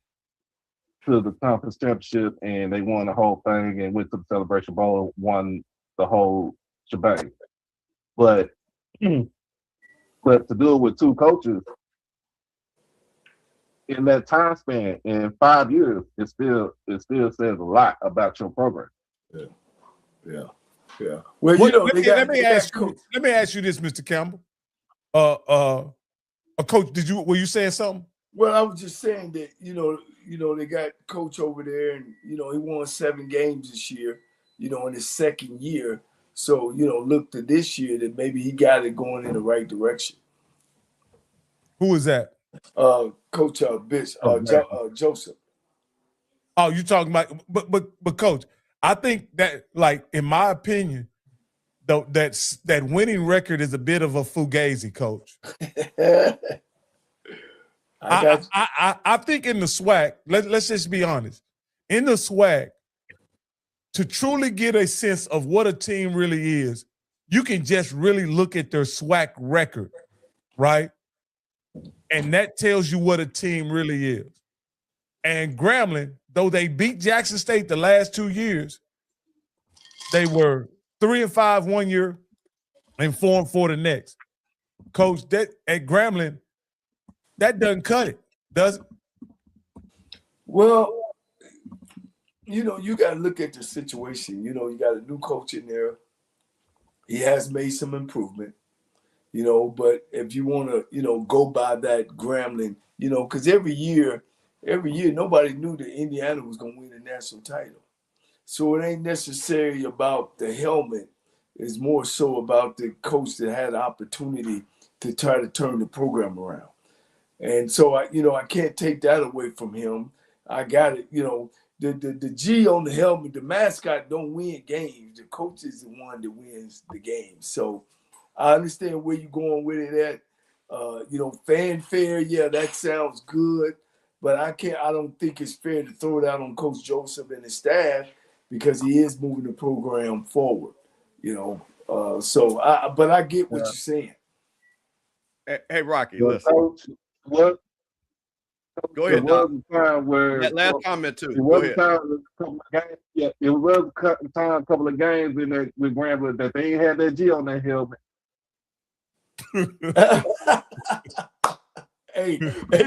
to the conference championship and they won the whole thing and went to the Celebration Bowl, won the whole shebang. But to do it with 2 coaches in that time span, in 5 years, it still says a lot about your program. Yeah. Well, let me ask you this, Mr. Campbell. Coach, were you saying something? Well, I was just saying that, they got coach over there and, he won 7 games this year, in his second year. So, look to this year that maybe he got it going in the right direction. Who is that? Coach Joseph. Oh, you talking about, but Coach, I think that, like, in my opinion, though, that winning record is a bit of a fugazi, Coach. I think in the SWAC, let's just be honest. In the SWAC, to truly get a sense of what a team really is, you can just really look at their SWAC record, right? And that tells you what a team really is. And Grambling, though they beat Jackson State the last 2 years, they were 3-5 one year and 4-4 the next. Coach, that at Grambling, that doesn't cut it, does it? Well, you got to look at the situation. You got a new coach in there. He has made some improvement, but if you want to, go by that Grambling, because every year, nobody knew that Indiana was going to win the national title. So it ain't necessarily about the helmet. It's more so about the coach that had the opportunity to try to turn the program around. And so I can't take that away from him. I got it. The G on the helmet, the mascot don't win games. The coach is the one that wins the game. So I understand where you're going with it at. Fanfare, yeah, that sounds good. But I don't think it's fair to throw it out on Coach Joseph and his staff because he is moving the program forward. But I get what you're saying. Hey, Rocky, listen. Coach, what? Go ahead, There was a time where that last comment too. It was a couple of games in there with Grambling that they ain't had that G on their helmet. Hey,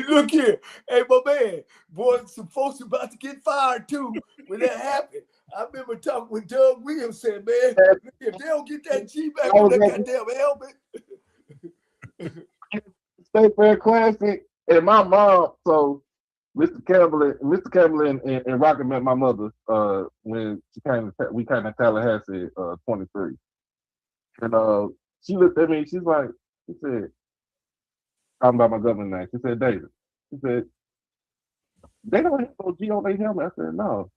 look here. Hey, my man, boy, some folks about to get fired too when that happened. I remember talking with Doug Williams saying, man, if they don't get that G back on that goddamn helmet. State Fair Classic, and my mom, so Mr. Campbell and Rocky met my mother when we came to Tallahassee 23. And she looked at me, she said, talking about my government name. She said, David. She said, they don't have no G on their helmet. I said, no.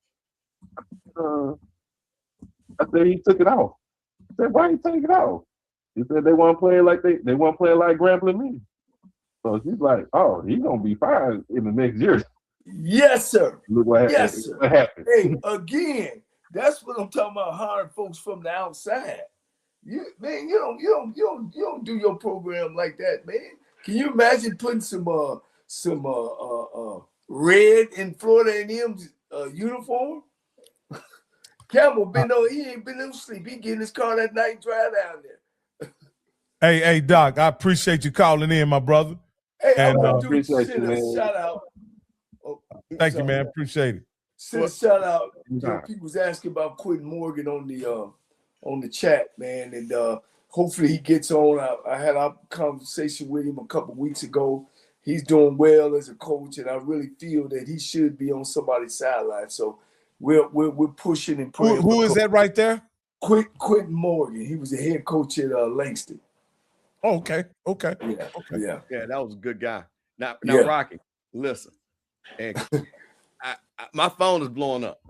I said, he took it off. I said, why you take it off? He said they want to play like they want to play like Grambling me. So she's like, oh, he's gonna be fine in the next year. Yes, sir. Look what happened. Yes, sir. What happened. Hey, again, that's what I'm talking about, hiring folks from the outside. You don't do your program like that, man. Can you imagine putting some red in Florida A&M's uniform? Campbell he ain't been no sleep. He get in his car that night and drive down there. Hey, Doc, I appreciate you calling in, my brother. Hey, and, I want to send a shout out. Thank you, man. Appreciate it. Send a shout out. People was asking about Quentin Morgan on the chat, man. And hopefully he gets on. I had a conversation with him a couple weeks ago. He's doing well as a coach, and I really feel that he should be on somebody's sideline. So we're pushing and praying. Who is that right there? Quentin Morgan. He was the head coach at Langston. Oh, okay. Yeah. That was a good guy. Now, Yeah. Rocky, listen. And my phone is blowing up.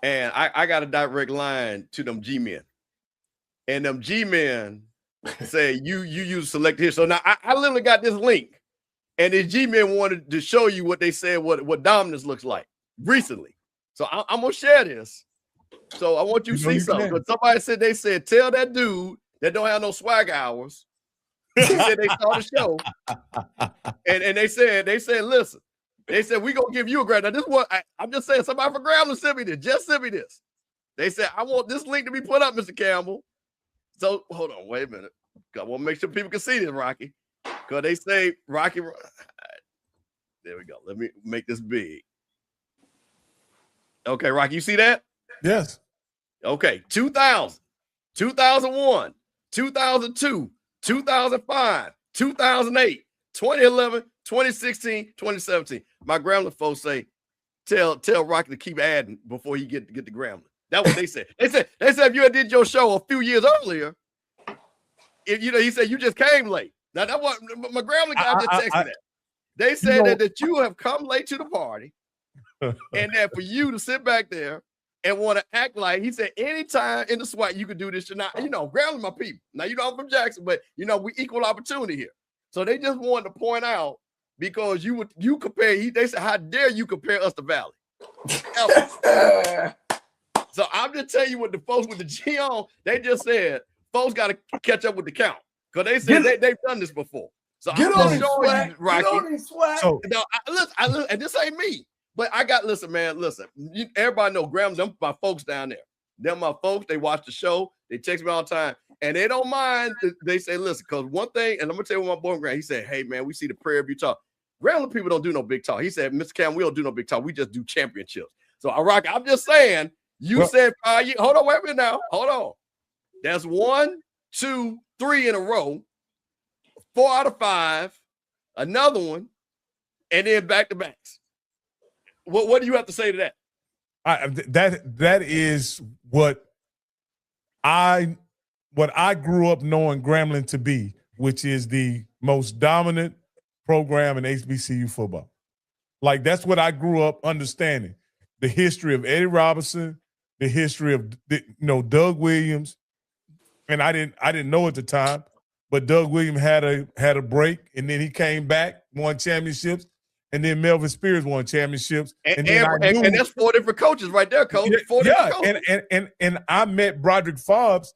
And I got a direct line to them G-men. And them G-men say you use select here. So now I literally got this link. And the G-men wanted to show you what they said, what dominance looks like recently. So I'm going to share this. So I want you to see something. Because somebody said, they said, tell that dude that don't have no swag hours. He said they saw the show. And they said, listen, they said, we gonna give you a grant. Now, this is what I'm just saying, somebody for Grambling sent me this. Just sent me this. They said, I want this link to be put up, Mr. Campbell. So hold on, wait a minute. I want to make sure people can see this, Rocky. Because they say Rocky. There we go. Let me make this big. Okay, Rocky, you see that? Yes. Okay, 2000, 2001, 2002, 2005, 2008, 2011, 2016, 2017. My Grambling folks say, tell Rocky to keep adding before he get the Grambling. That's what they said. They said if you had did your show a few years earlier, he said you just came late. Now that's what my Grambling guy just texted that. They said that you have come late to the party, and that for you to sit back there and want to act like, he said, anytime in the SWAT you could do this. Now, Grambling my people. Now, I'm from Jackson, but we equal opportunity here. So they just wanted to point out, because you compare, they said, how dare you compare us to Valley? So I'm just telling you what the folks with the G on, they just said, folks got to catch up with the count. Because they said they've done this before. So get I'm on just showing you, Rocky. Get on swag. So now, listen, and this ain't me. But listen, everybody know Graham, them my folks down there. Them my folks, they watch the show, they text me all the time, and they don't mind. They say, listen, because one thing, and I'm gonna tell you what my boy Graham, he said, hey man, we see the Prairie View talk. Grambling people don't do no big talk. He said, Mr. Cam, we don't do no big talk. We just do championships. So I'm just saying, said 5 years. Hold on, wait a minute now. Hold on. That's 1, 2, 3 in a row, 4 out of 5, another one, and then back to backs. What do you have to say to that? That is what I grew up knowing Grambling to be, which is the most dominant program in HBCU football. Like, that's what I grew up understanding. The history of Eddie Robinson, the history of Doug Williams, and I didn't know at the time, but Doug Williams had a break, and then he came back, won championships. And then Melvin Spears won championships. And that's 4 different coaches right there, Coach. And I met Broderick Fobbs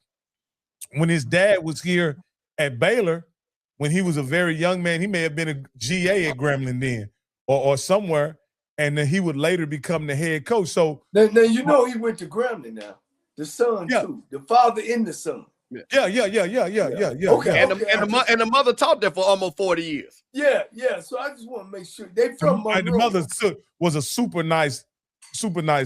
when his dad was here at Baylor, when he was a very young man. He may have been a GA at Grambling then or somewhere, and then he would later become the head coach. So now he went to Grambling now. The son too. The father and the son. Yeah. Okay, and the mother taught there for almost 40 years. Yeah. So I just want to make sure they from Monroe. The mother was a super nice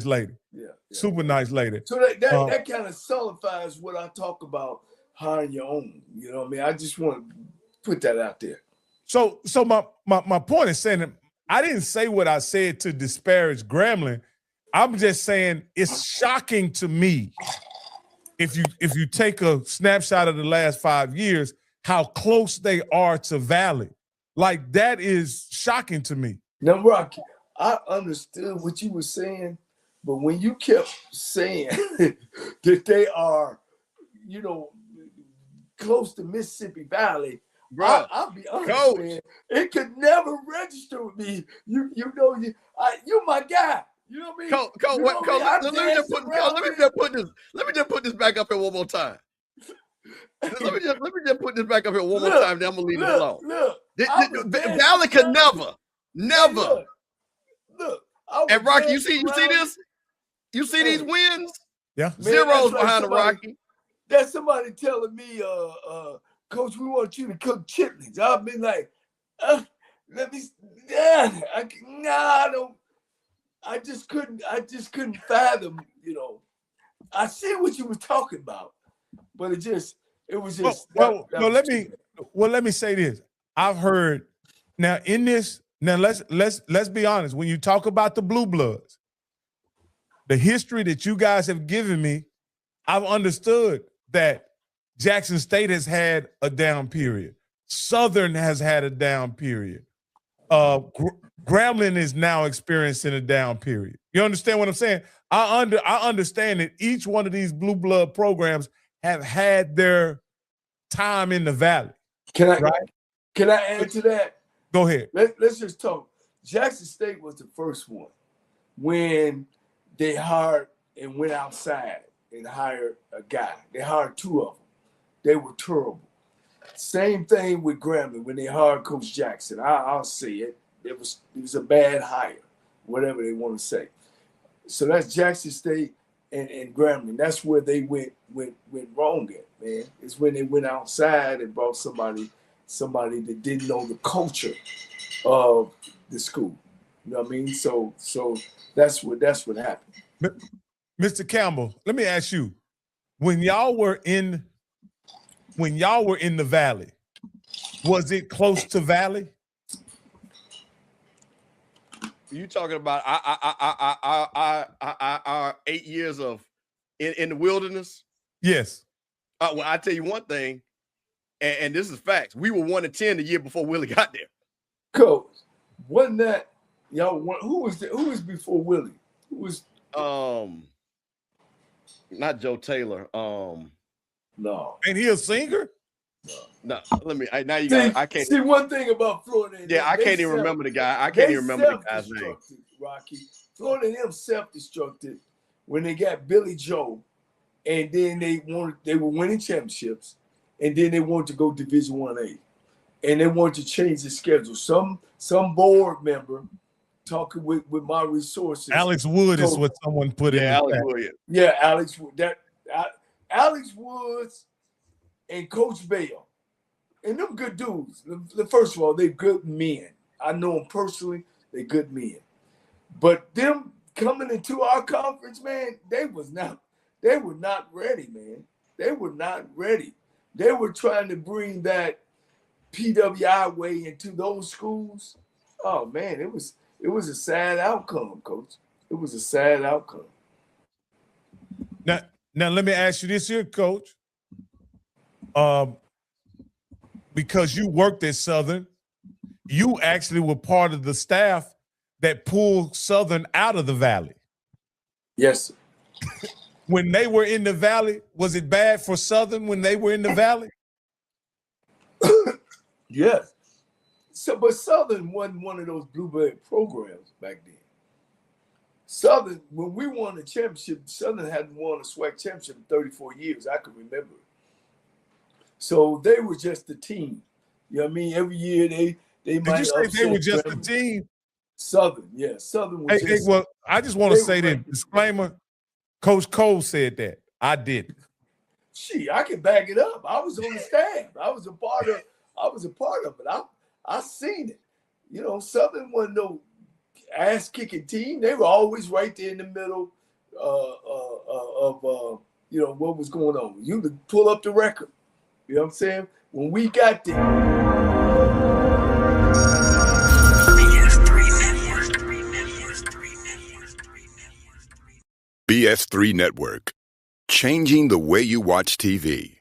lady. Yeah. Super nice lady. So that kind of solidifies what I talk about hiring your own. You know what I mean? I just want to put that out there. So my point is saying that I didn't say what I said to disparage Grambling. I'm just saying it's shocking to me. If you take a snapshot of the last 5 years, how close they are to Valley. Like, that is shocking to me. Now, Rocky, I understood what you were saying, but when you kept saying that they are, close to Mississippi Valley, bro, I'll be honest, Coach, man, it could never register with me. You're my guy. You know what I mean? Coach, let me just put this back up here one more time. let me just put this back up here one more time. Then I'm gonna leave it alone. Valley could never. Look. And Rocky, you see this? You see these wins? Yeah. Zeros behind the Rocky. That's somebody telling me, Coach, we want you to cook chitlins. I've been like, I just couldn't fathom, I see what you were talking about, but it just It was just let me say this. I've heard now in this. Now let's be honest. When you talk about the Blue Bloods, the history that you guys have given me, I've understood that Jackson State has had a down period. Southern has had a down period. Grambling is now experiencing a down period. You understand what I'm saying? I understand that each one of these blue blood programs have had their time in the valley. Can I add to that? Go ahead. Let's just talk. Jackson State was the first one when they hired and went outside and hired a guy. They hired two of them. They were terrible. Same thing with Grambling when they hired Coach Jackson. I'll say it. It was a bad hire, whatever they want to say. So that's Jackson State and Grambling. That's where they went wrong at, man. It's when they went outside and brought somebody that didn't know the culture of the school. You know what I mean? So that's what happened. Mr. Campbell, let me ask you, when y'all were in the valley, was it close to valley? You talking about our 8 years of in the wilderness? Yes. Well, I tell you one thing, and this is facts. We were 1-10 the year before Willie got there. Coach, wasn't that y'all? Who was before Willie? Who was? Not Joe Taylor. No. Ain't he a singer? No. Let me. Now you got. I can't see one thing about Florida. Yeah, I can't even remember the guy. I can't even remember the guy's name. Rocky. Florida and them self-destructed when they got Billy Joe, and then they were winning championships, and then they wanted to go Division 1A, and they wanted to change the schedule. Some board member talking with my resources. Alex Wood is what someone put in. Alex Wood. Yeah, Alex Wood. Alex Woods and Coach Bell. And them good dudes. First of all, they're good men. I know them personally. They're good men. But them coming into our conference, man, they were not ready, man. They were not ready. They were trying to bring that PWI way into those schools. Oh man, it was a sad outcome, Coach. It was a sad outcome. Now let me ask you this here, Coach. Because you worked at Southern, you actually were part of the staff that pulled Southern out of the valley. Yes. When they were in the valley, was it bad for Southern when they were in the valley? Yes. But Southern wasn't one of those bluebird programs back then. Southern, when we won the championship, Southern hadn't won a SWAC championship in 34 years. I can remember it. So they were just a team. You know what I mean? Every year they might. Did you say they were just a team? Southern, yeah. Southern was well, I just want to say that disclaimer. Coach Cole said that. I didn't. Gee, I can back it up. I was on the staff. I was a part of it. I seen it. You know, Southern wasn't no ass kicking team. They were always right there in the middle of what was going on. You could pull up the record. You know what I'm saying? When we got there. BS3 Network. Changing the way you watch TV.